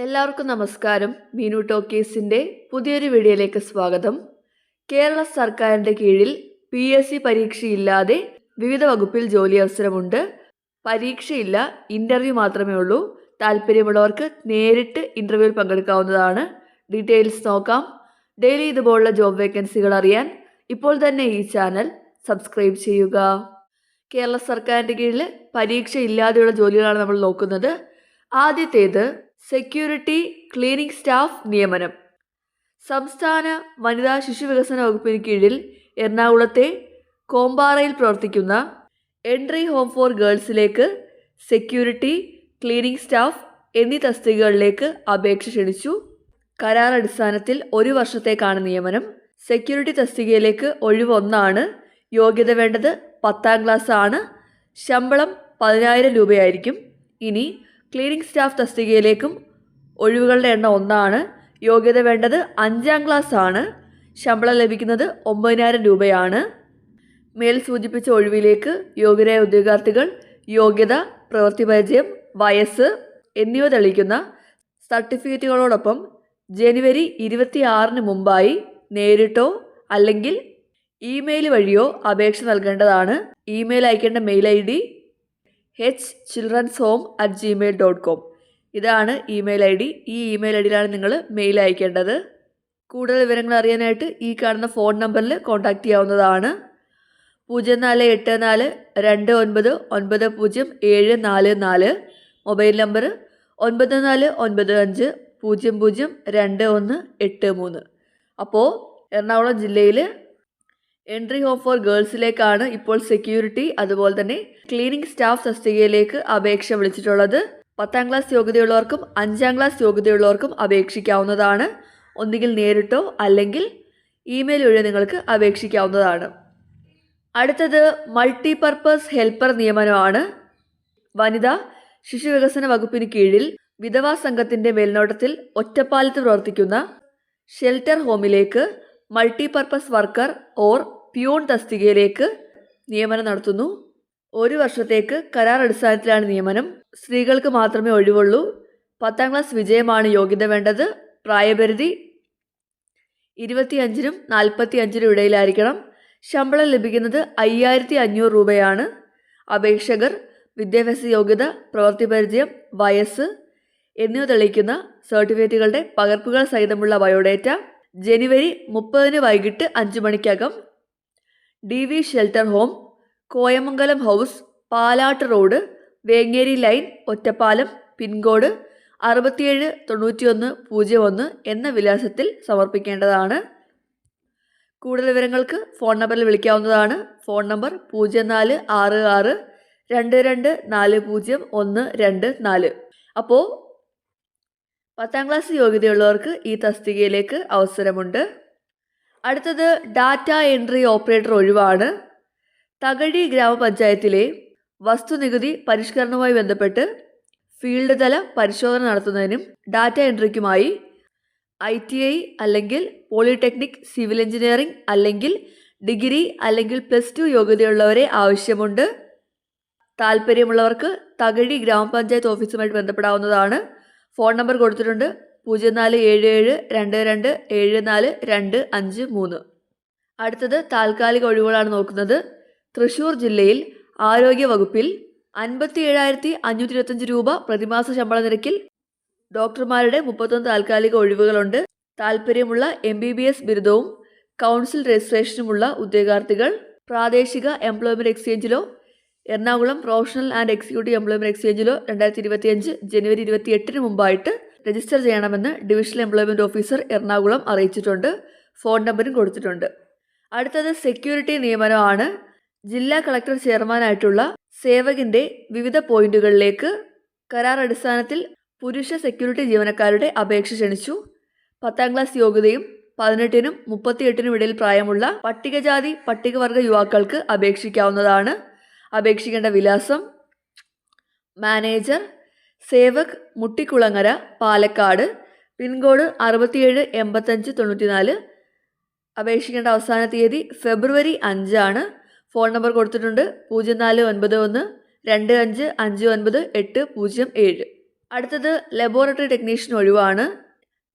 എല്ലാവർക്കും നമസ്കാരം. മീനു ടോക്കീസിൻ്റെ പുതിയൊരു വീഡിയോയിലേക്ക് സ്വാഗതം. കേരള സർക്കാരിൻ്റെ കീഴിൽ PSC പരീക്ഷയില്ലാതെ വിവിധ വകുപ്പിൽ ജോലി അവസരമുണ്ട്. പരീക്ഷയില്ല, ഇൻ്റർവ്യൂ മാത്രമേ ഉള്ളൂ. താല്പര്യമുള്ളവർക്ക് നേരിട്ട് ഇൻ്റർവ്യൂവിൽ പങ്കെടുക്കാവുന്നതാണ്. ഡീറ്റെയിൽസ് നോക്കാം. ഡെയിലി ഇതുപോലുള്ള ജോബ് വേക്കൻസികൾ അറിയാൻ ഇപ്പോൾ തന്നെ ഈ ചാനൽ സബ്സ്ക്രൈബ് ചെയ്യുക. കേരള സർക്കാരിൻ്റെ കീഴിൽ പരീക്ഷയില്ലാതെയുള്ള ജോലികളാണ് നമ്മൾ നോക്കുന്നത്. ആദ്യത്തേത് സെക്യൂരിറ്റി ക്ലീനിംഗ് സ്റ്റാഫ് നിയമനം. സംസ്ഥാന വനിതാ ശിശു വികസന വകുപ്പിന് കീഴിൽ എറണാകുളത്തെ കോമ്പാറയിൽ പ്രവർത്തിക്കുന്ന എൻട്രി ഹോം ഫോർ ഗേൾസിലേക്ക് സെക്യൂരിറ്റി, ക്ലീനിംഗ് സ്റ്റാഫ് എന്നീ തസ്തികകളിലേക്ക് അപേക്ഷ ക്ഷണിച്ചു. കരാർ അടിസ്ഥാനത്തിൽ 1 വർഷത്തേക്കാണ് നിയമനം. സെക്യൂരിറ്റി തസ്തികയിലേക്ക് ഒഴിവ് 1 യോഗ്യത വേണ്ടത് 10ാം ക്ലാസ് ആണ്. ശമ്പളം 10,000 രൂപയായിരിക്കും. ഇനി ക്ലീനിംഗ് സ്റ്റാഫ് തസ്തികയിലേക്കും ഒഴിവുകളുടെ എണ്ണം 1. യോഗ്യത വേണ്ടത് 5ാം ക്ലാസ് ആണ്. ശമ്പളം ലഭിക്കുന്നത് 9,000 രൂപയാണ്. മേൽ സൂചിപ്പിച്ച ഒഴിവിലേക്ക് യോഗ്യരായ ഉദ്യോഗാർത്ഥികൾ യോഗ്യത, പ്രവൃത്തി പരിചയം, വയസ്സ് എന്നിവ തെളിയിക്കുന്ന സർട്ടിഫിക്കറ്റുകളോടൊപ്പം ജനുവരി 26 മുമ്പായി നേരിട്ടോ അല്ലെങ്കിൽ ഇമെയിൽ വഴിയോ അപേക്ഷ നൽകേണ്ടതാണ്. ഇമെയിൽ അയക്കേണ്ട മെയിൽ ID hchildrenshome@gmail.com. ഇതാണ് ഇമെയിൽ ID. ഈ ഇമെയിൽ IDയിലാണ് നിങ്ങൾ മെയിൽ അയക്കേണ്ടത്. കൂടുതൽ വിവരങ്ങൾ അറിയാനായിട്ട് ഈ കാണുന്ന ഫോൺ നമ്പറിൽ കോൺടാക്റ്റ് ചെയ്യാവുന്നതാണ്. 048429900744. Mobile number 9495002183. അപ്പോൾ എറണാകുളം ജില്ലയിൽ എൻട്രി ഹോം ഫോർ ഗേൾസിലേക്കാണ് ഇപ്പോൾ സെക്യൂരിറ്റി അതുപോലെ തന്നെ ക്ലീനിംഗ് സ്റ്റാഫ് തസ്തികയിലേക്ക് അപേക്ഷ വിളിച്ചിട്ടുള്ളത്. 10ാം ക്ലാസ് യോഗ്യതയുള്ളവർക്കും 5ാം ക്ലാസ് യോഗ്യതയുള്ളവർക്കും അപേക്ഷിക്കാവുന്നതാണ്. ഒന്നുകിൽ നേരിട്ടോ അല്ലെങ്കിൽ ഇമെയിൽ വഴി നിങ്ങൾക്ക് അപേക്ഷിക്കാവുന്നതാണ്. അടുത്തത് മൾട്ടിപർപ്പസ് ഹെൽപ്പർ നിയമനമാണ്. വനിതാ ശിശു വികസന വകുപ്പിന് കീഴിൽ വിധവാ സംഘത്തിൻ്റെ മേൽനോട്ടത്തിൽ ഒറ്റപ്പാലത്ത് പ്രവർത്തിക്കുന്ന ഷെൽട്ടർ ഹോമിലേക്ക് മൾട്ടിപർപ്പസ് വർക്കർ ഓർ പ്യൂൺ തസ്തികയിലേക്ക് നിയമനം നടത്തുന്നു. 1 വർഷത്തേക്ക് കരാർ അടിസ്ഥാനത്തിലാണ് നിയമനം. സ്ത്രീകൾക്ക് മാത്രമേ ഒഴിവുള്ളൂ. 10ാം ക്ലാസ് വിജയമാണ് യോഗ്യത വേണ്ടത്. പ്രായപരിധി 25-നും 45-നും ഇടയിലായിരിക്കണം. ശമ്പളം ലഭിക്കുന്നത് 5,500 രൂപയാണ്. അപേക്ഷകർ വിദ്യാഭ്യാസ യോഗ്യത, പ്രവൃത്തി പരിചയം, വയസ്സ് എന്നിവ തെളിയിക്കുന്ന സർട്ടിഫിക്കറ്റുകളുടെ പകർപ്പുകൾ സഹിതമുള്ള ബയോഡേറ്റ ജനുവരി 30 വൈകിട്ട് 5 മണിക്കകം DV shelter home, Koyamangalam house, Palatt road, Vengeri lane, Ottapalam, pin code 679101 എന്ന വിലാസത്തിൽ സമർപ്പിക്കേണ്ടതാണ്. കൂടുതൽ വിവരങ്ങൾക്ക് ഫോൺ നമ്പറിൽ വിളിക്കാവുന്നതാണ്. Phone number 0466224012. അപ്പോൾ 10ാം ക്ലാസ് യോഗ്യതയുള്ളവർക്ക് ഈ തസ്തികയിലേക്ക് അവസരമുണ്ട്. അടുത്തത് ഡാറ്റ എൻട്രി ഓപ്പറേറ്റർ ഒഴിവാണ്. തകഴി ഗ്രാമപഞ്ചായത്തിലെ വസ്തുനികുതി പരിഷ്കരണവുമായി ബന്ധപ്പെട്ട് ഫീൽഡ് തല പരിശോധന നടത്തുന്നതിനും ഡാറ്റ എൻട്രിക്കുമായി ITI അല്ലെങ്കിൽ പോളിടെക്നിക്, സിവിൽ എഞ്ചിനീയറിംഗ് അല്ലെങ്കിൽ ഡിഗ്രി അല്ലെങ്കിൽ +2 യോഗ്യതയുള്ളവരെ ആവശ്യമുണ്ട്. താല്പര്യമുള്ളവർക്ക് തകഴി ഗ്രാമപഞ്ചായത്ത് ഓഫീസുമായിട്ട് ബന്ധപ്പെടാവുന്നതാണ്. ഫോൺ നമ്പർ കൊടുത്തിട്ടുണ്ട് 0477227425. അടുത്തത് താൽക്കാലിക ഒഴിവുകളാണ് നോക്കുന്നത്. തൃശ്ശൂർ ജില്ലയിൽ ആരോഗ്യ വകുപ്പിൽ 57,525 രൂപ പ്രതിമാസ ശമ്പള നിരക്കിൽ ഡോക്ടർമാരുടെ 31 താൽക്കാലിക ഒഴിവുകളുണ്ട്. താല്പര്യമുള്ള MBBS ബിരുദവും കൗൺസിൽ രജിസ്ട്രേഷനുമുള്ള ഉദ്യോഗാർത്ഥികൾ പ്രാദേശിക എംപ്ലോയ്മെൻറ്റ് എക്സ്ചേഞ്ചിലോ Ernakulam professional and executive employment എക്സ്ചേഞ്ചിലോ 2025 ജനുവരി 28 മുമ്പായിട്ട് രജിസ്റ്റർ ചെയ്യണമെന്ന് ഡിവിഷണൽ എംപ്ലോയ്മെൻറ്റ് ഓഫീസർ എറണാകുളം അറിയിച്ചിട്ടുണ്ട്. ഫോൺ നമ്പറും കൊടുത്തിട്ടുണ്ട്. അടുത്തത് സെക്യൂരിറ്റി നിയമനമാണ്. ജില്ലാ കളക്ടർ ചെയർമാനായിട്ടുള്ള സേവകിൻ്റെ വിവിധ പോയിന്റുകളിലേക്ക് കരാർ അടിസ്ഥാനത്തിൽ പുരുഷ സെക്യൂരിറ്റി ജീവനക്കാരുടെ അപേക്ഷ ക്ഷണിച്ചു. 10ാം ക്ലാസ് യോഗ്യതയും 18-നും 38-നും ഇടയിൽ പ്രായമുള്ള പട്ടികജാതി പട്ടികവർഗ യുവാക്കൾക്ക് അപേക്ഷിക്കാവുന്നതാണ്. അപേക്ഷിക്കേണ്ട വിലാസം: മാനേജർ, സേവക്, മുട്ടിക്കുളങ്ങര, പാലക്കാട്, പിൻകോഡ് 678594. അപേക്ഷിക്കേണ്ട അവസാന തീയതി ഫെബ്രുവരി 5. ഫോൺ നമ്പർ കൊടുത്തിട്ടുണ്ട് 049125598007. അടുത്തത് ലബോറട്ടറി ടെക്നീഷ്യൻ ഒഴിവാണ്.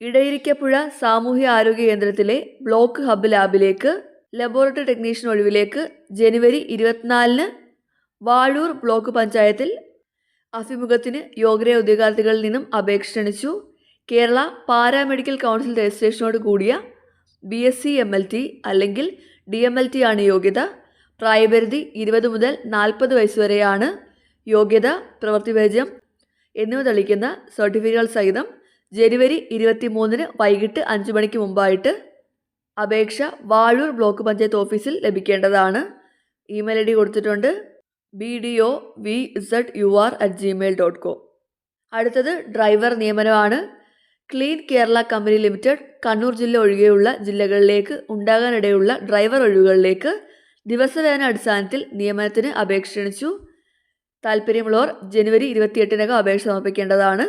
ഇടയിരിക്കപ്പുഴ സാമൂഹ്യ ആരോഗ്യ കേന്ദ്രത്തിലെ ബ്ലോക്ക് ഹബ്ബ് ലാബിലേക്ക് ലബോറട്ടറി ടെക്നീഷ്യൻ ഒഴിവിലേക്ക് ജനുവരി 24-ന് വാഴൂർ ബ്ലോക്ക് പഞ്ചായത്തിൽ അഭിമുഖത്തിന് യോഗ്യരായ ഉദ്യോഗാർത്ഥികളിൽ നിന്നും അപേക്ഷ ക്ഷണിച്ചു. കേരള പാരാമെഡിക്കൽ കൗൺസിൽ രജിസ്ട്രേഷനോട് കൂടിയ BSc MLT അല്ലെങ്കിൽ DMLT ആണ് യോഗ്യത. പ്രായപരിധി 20 മുതൽ 40 വയസ്സ് വരെയാണ്. യോഗ്യത, പ്രവൃത്തിപരിചയം എന്നിവ തെളിയിക്കുന്ന സർട്ടിഫിക്കറ്റുകൾ സഹിതം ജനുവരി 23-ന് വൈകിട്ട് 5 മണിക്ക് മുമ്പായിട്ട് അപേക്ഷ വാഴൂർ ബ്ലോക്ക് പഞ്ചായത്ത് ഓഫീസിൽ ലഭിക്കേണ്ടതാണ്. ഇമെയിൽ ID കൊടുത്തിട്ടുണ്ട്, bdovzur@gmail.com. അടുത്തത് ഡ്രൈവർ നിയമനമാണ്. Clean Kerala company limited Kannur ജില്ല ഒഴികെയുള്ള ജില്ലകളിലേക്ക് ഉണ്ടാകാനിടയുള്ള ഡ്രൈവർ ഒഴിവുകളിലേക്ക് ദിവസവേതന അടിസ്ഥാനത്തിൽ നിയമനത്തിന് അപേക്ഷ ക്ഷണിച്ചു. താല്പര്യമുള്ളവർ ജനുവരി 28-നകം അപേക്ഷ സമർപ്പിക്കേണ്ടതാണ്.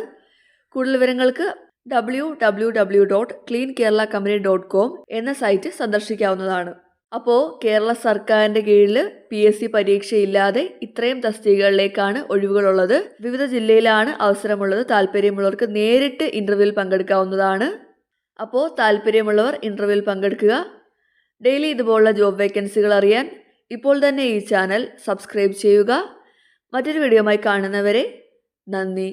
കൂടുതൽ വിവരങ്ങൾക്ക് www.cleankeralacompany.com എന്ന സൈറ്റ് സന്ദർശിക്കാവുന്നതാണ്. അപ്പോൾ കേരള സർക്കാരിൻ്റെ കീഴിൽ PSC പരീക്ഷയില്ലാതെ ഇത്രയും തസ്തികകളിലേക്കാണ് ഒഴിവുകളുള്ളത്. വിവിധ ജില്ലയിലാണ് അവസരമുള്ളത്. താല്പര്യമുള്ളവർക്ക് നേരിട്ട് ഇൻ്റർവ്യൂവിൽ പങ്കെടുക്കാവുന്നതാണ്. അപ്പോൾ താല്പര്യമുള്ളവർ ഇൻ്റർവ്യൂവിൽ പങ്കെടുക്കുക. ഡെയിലി ഇതുപോലുള്ള ജോബ് വേക്കൻസികൾ അറിയാൻ ഇപ്പോൾ തന്നെ ഈ ചാനൽ സബ്സ്ക്രൈബ് ചെയ്യുക. മറ്റൊരു വീഡിയോയുമായി കാണുന്നവരെ നന്ദി.